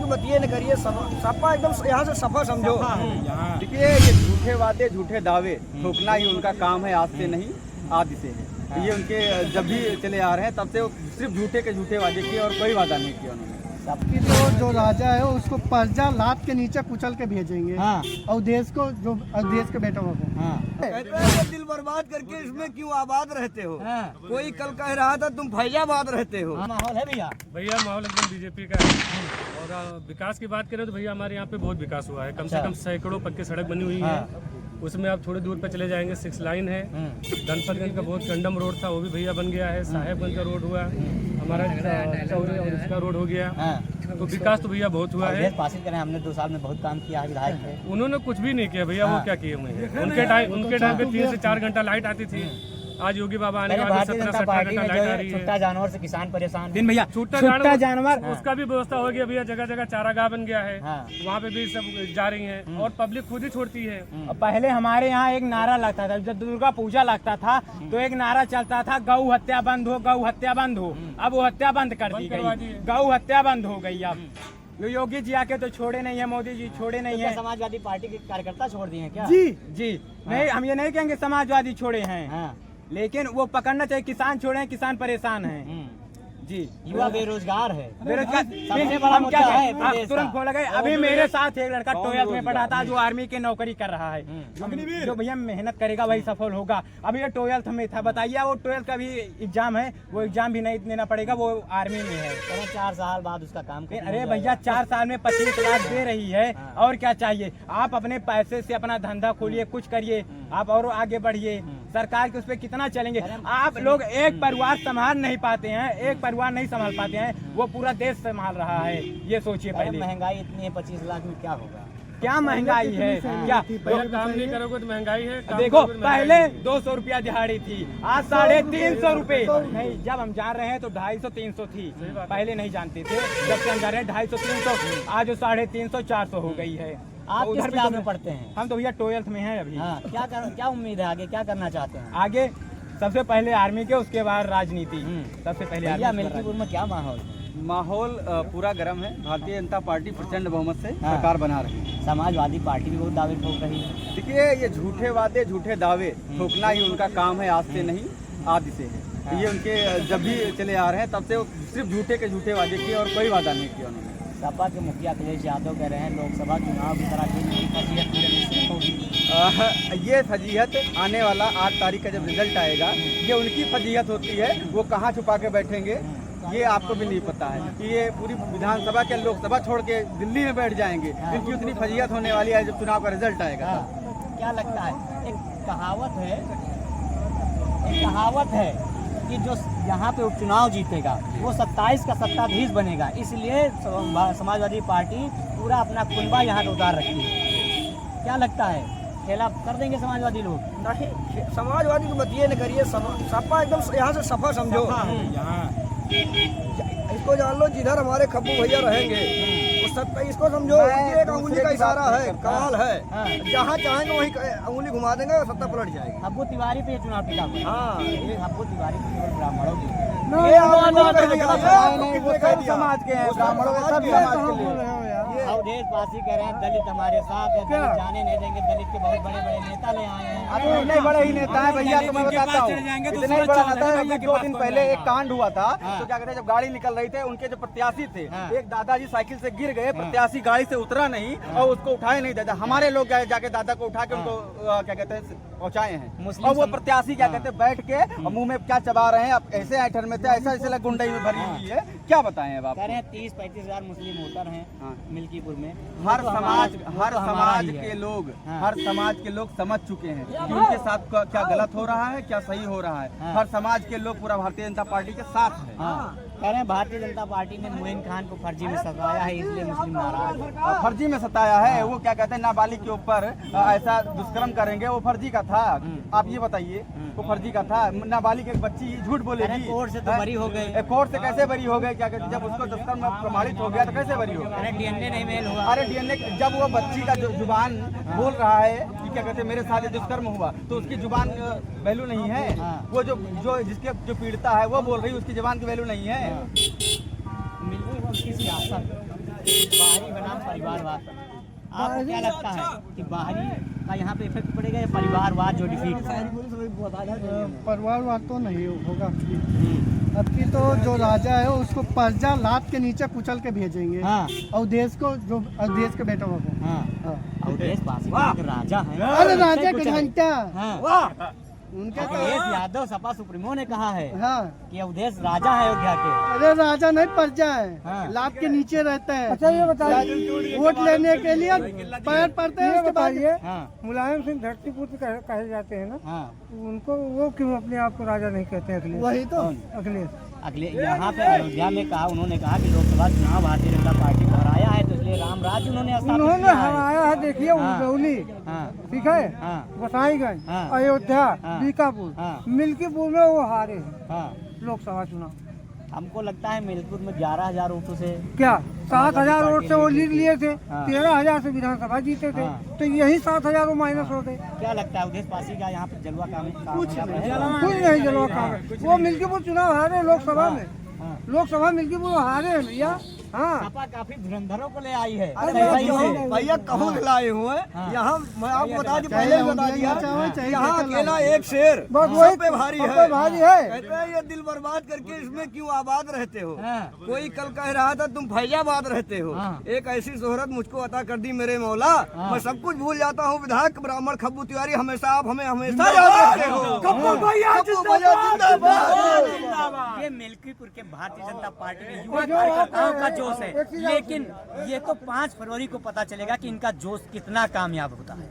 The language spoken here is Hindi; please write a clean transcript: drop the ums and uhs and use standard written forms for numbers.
की बतिये न करिए, सपा एकदम यहाँ से सफा समझो। देखिए ये झूठे वादे झूठे दावे ठोकना ही उनका काम है, आज से नहीं आदि से है। ये उनके जब भी चले आ रहे हैं तब से वो सिर्फ झूठे के झूठे वादे किए और कोई वादा नहीं किया उन्होंने। सबकी तो जो राजा है उसको पर्जा लात के नीचे कुचल के भेजेंगे। और देश को जो देश के बेटों को कहते हैं दिल बर्बाद करके इसमें क्यों आबाद रहते हो। कोई कल कह रहा था तुम फैजाबाद रहते हो। माहौल है भैया माहौल एकदम बीजेपी का है। और विकास की बात करें तो भैया हमारे यहाँ पे बहुत विकास हुआ है, कम से कम सैकड़ों पक्की सड़क बनी हुई है। उसमें आप थोड़ी दूर पे चले जाएंगे 6 लाइन है। धनपतगंज का बहुत कंडम रोड था, वो भी भैया बन गया है। साहेबगंज का रोड हुआ, हमारा चौरी और इसका रोड हो गया। तो विकास तो भैया बहुत हुआ है। हमने 2 साल में बहुत काम किया है विधायक है। उन्होंने कुछ भी नहीं किया भैया, वो क्या किए हुए हैं। उनके टाइम पे 3 से 4 घंटा लाइट आती थी। आज योगी बाबा आने के बाद 17-18 घंटा लाइट आ रही है। छुट्टा जानवर से किसान परेशान दिन भैया छुट्टा जानवर उसका भी व्यवस्था हो गया भैया। जगह जगह चारागाह बन गया है, वहाँ पे भी सब जा रही हैं और पब्लिक खुद ही छोड़ती है। पहले हमारे यहाँ एक नारा लगता था, जब दुर्गा पूजा लगता था तो एक नारा चलता था, गौ हत्या बंद हो, गौ हत्या बंद हो। अब वो हत्या बंद कर दी गई, गौ हत्या बंद हो गई। अब योगी जी आके तो छोड़े नहीं है, मोदी जी छोड़े नहीं है। समाजवादी पार्टी के कार्यकर्ता छोड़ दिए हैं क्या? जी नहीं, हम ये नहीं कहेंगे समाजवादी छोड़े हैं, लेकिन वो पकड़ना चाहिए। किसान छोड़े हैं, किसान परेशान हैं जी। युवा बेरोजगार है, बेरोजगार सबसे बड़ा मुद्दा है आप तुरंत खोल गए। अभी मेरे साथ एक लड़का 12th में पढ़ा था, जो आर्मी की नौकरी कर रहा है। जो भैया मेहनत करेगा वही सफल होगा। अभी ये 12th में था, बताइए वो 12th का भी एग्जाम है, वो एग्जाम भी नहीं देना पड़ेगा, वो आर्मी में है। 4 साल बाद उसका काम। अरे भैया 4 साल में 25 लाख दे रही है, और क्या चाहिए। आप अपने पैसे से अपना धंधा खोलिए, कुछ करिए, आप और आगे बढ़िए। सरकार के उस पर कितना चलेंगे। आप लोग एक परिवार संभाल नहीं पाते हैं, एक परिवार नहीं संभाल पाते हैं, वो पूरा देश संभाल रहा है। ये सोचिए पहले। महंगाई इतनी है, 25 लाख में क्या होगा? क्या महंगाई है, क्या काम नहीं करोगे तो महंगाई है। देखो पहले 200 रुपया दिहाड़ी थी, आज 350 रुपए। नहीं, जब हम जान रहे हैं तो 250-300 थी, पहले नहीं जानते थे। जब से हम जा रहे हैं 250-300, आज 350-400 हो गई है। आप किस क्लास में पढ़ते हैं? हम तो भैया 12th में हैं अभी। क्या उम्मीद है आगे, क्या करना चाहते हैं? आगे सबसे पहले आर्मी के, उसके बाद राजनीति। सबसे पहले मिल्कीपुर में क्या माहौल है? माहौल पूरा गर्म है। भारतीय जनता पार्टी प्रचंड बहुमत से सरकार बना रही है। समाजवादी पार्टी भी बहुत दावे ठोक रही है। देखिए ये झूठे वादे झूठे दावे ठोकना ही उनका काम है, आज से नहीं आदि से है। ये उनके जब भी चले आ रहे हैं तब से वो सिर्फ झूठे के झूठे वादे किए और कोई वादा नहीं किया उन्होंने। सपा के मुखिया अखिलेश यादव कह रहे हैं लोकसभा चुनाव की तरह ये फजीहत आने वाला 8 तारीख का जब रिजल्ट आएगा, ये उनकी फजीहत होती है। वो कहाँ छुपा के बैठेंगे ये आपको भी नहीं पता है कि ये पूरी विधानसभा के लोकसभा छोड़ के दिल्ली में बैठ जाएंगे। इनकी उतनी फजीहत होने वाली है जब चुनाव का रिजल्ट आएगा। क्या लगता है, एक कहावत है कि जो यहाँ पे उपचुनाव जीतेगा वो 27 का सत्ताधीश बनेगा। इसलिए समाजवादी पार्टी पूरा अपना कुनबा यहाँ पे उतार रखी है। क्या लगता है, खेला कर देंगे समाजवादी लोग? नहीं, समाजवादी की बतिये न करिए, सपा एकदम यहाँ से सफा समझो। इसको जान लो, जिधर हमारे खब्बू भैया रहेंगे वो सब इसको समझो। एक अंगुली का इशारा है, कमाल है। जहाँ चाहेंगे वहीं अंगुली घुमा देंगे और सत्ता पलट जाएगी। खब्बू तिवारी पे चुनाव टिका हुआ है। हाँ, ये खब्बू तिवारी पे केवल ब्राह्मणों की समाज के हैं, ब्राह्मणों के सब समाज के लिए। देशवासी कह रहे हैं दलित हमारे साथ है, दलित जाने नहीं देंगे। दलित के बहुत बड़े बड़े नेता ले आए हैं। इतने बड़े ही नेता है भैया, तुम्हें बताता हूँ। इतने ही बड़ा नेता है। अभी 2 दिन पहले एक कांड हुआ था, तो क्या कहते हैं, जब गाड़ी निकल रही थे, उनके जो प्रत्याशी थे, एक दादाजी साइकिल से गिर गए, प्रत्याशी गाड़ी से उतरा नहीं और उसको उठाए नहीं देता। हमारे लोग जाके दादा को उठा के उनको क्या कहते हैं पहुँचाए हैं। और वो प्रत्याशी क्या कहते हैं बैठ के मुँह में क्या चबा रहे हैं। अब ऐसे ऐठन में थे, ऐसा ऐसे गुंडई में भरी हुई है। क्या बताएं अब आप? कह रहे हैं 30-35 हजार मुस्लिम वोटर हैं मिल्कीपुर में। हर समाज के लोग समझ चुके हैं कि उनके साथ क्या गलत हो रहा है, क्या सही हो रहा है। हर समाज के लोग पूरा भारतीय जनता पार्टी के साथ है। कह रहे हैं भारतीय जनता पार्टी ने मोइन खान को फर्जी में सताया है, इसलिए मुस्लिम नाराज है। फर्जी में सताया है, वो क्या कहते हैं नाबालिग के ऊपर ऐसा दुष्कर्म करेंगे, वो फर्जी का था। आप ये बताइए, वो फर्जी का था। नाबालिग एक बच्ची झूठ बोलेगी, कोर्ट से तो बरी हो गए। कोर्ट से कैसे बरी हो गए? क्या कहते हैं, जब उसको दुष्कर्म प्रमाणित हो गया तो कैसे बरी हो? अरे डीएनए नहीं मेल हुआ। अरे डीएनए, जब वो बच्ची का जुबान बोल रहा है कि क्या कहते हैं मेरे साथ दुष्कर्म हुआ, तो उसकी जुबान वैल्यू नहीं है। वो जो जिसके जो पीड़िता है वो बोल रही है, उसकी जुबान की वैल्यू नहीं है। उसकी सियासत बाहरी बनाम परिवारवाद, आपको क्या लगता है कि बाहरी का यहाँ पे इफेक्ट पड़ेगा या परिवारवाद जो डिफीट? परिवारवाद तो नहीं होगा अब की तो जो राजा है उसको प्रजा लात के नीचे कुचल के भेजेंगे। हाँ। और देश को जो देश के बेटों को हाँ। और देश के राजा हैं। अरे राजा के घंटा हाँ। उनके अखिलेश यादव सपा सुप्रीमो ने कहा है हाँ कि अवधेश राजा है अयोध्या के। अरे राजा नहीं प्रजा है हाँ। लात के नीचे रहता है। अच्छा ये बताइए, वोट लेने के लिए पैर पड़ते हैं। उसके बाद हाँ। मुलायम सिंह धरतीपुत्र कहे जाते हैं ना, हाँ। उनको वो क्यों अपने आप को राजा नहीं कहते अखिलेश? वही तो अखिलेश यहाँ पे अयोध्या में कहा, उन्होंने कहा कि लोकसभा चुनाव भारतीय जनता पार्टी को हराया है तो इसलिए राम राज्य उन्होंने उन्होंने हराया है। देखिए हाँ। उदौली, हाँ। ठीक है, हाँ। गोसाईगंज, हाँ। अयोध्या, हाँ। बीकापुर, हाँ। मिल्कीपुर में वो हारे हैं हाँ। लोकसभा चुनाव। हमको लगता है मिल्कपुर में 11,000 वोटों से क्या 7,000 वोट से वो लीड लिए थे, हाँ। 13,000 से विधानसभा जीते थे, हाँ। तो यही 7,000 वो माइनस हो गए। क्या लगता है अवधेश पासी का यहाँ पे जलवा काम कुछ नहीं जलवा काम। वो मिल्कीपुर चुनाव हारे लोकसभा में, लोकसभा मिल्कीपुर हारे हैं भैया। हाँ, सपा काफी धुरंधरों को ले आई है। भैया कहूँ लाए हुए यहाँ, मैं आपको बता दी, पहले ही बता दिया, यहाँ अकेला एक शेर बस वही सब पे भारी सब है। पे भारी है। कहते हैं ये दिल बर्बाद करके इसमें क्यों आबाद रहते हो। हाँ। कोई कल कह रहा था तुम फैजाबाद रहते हो। हाँ। एक ऐसी शोहरत मुझको अता कर दी मेरे मौला, मैं सब कुछ भूल जाता हूँ। विधायक ब्राह्मण खब्बू तिवारी हमेशा आप हमें हमेशा याद रखते हो। खब्बू भैया जिंदाबाद। ये मिल्कीपुर के भारतीय जनता पार्टी के युवा कार्यकर्ताओं का जोश है, लेकिन ये तो 5 फरवरी को पता चलेगा कि इनका जोश कितना कामयाब होता है।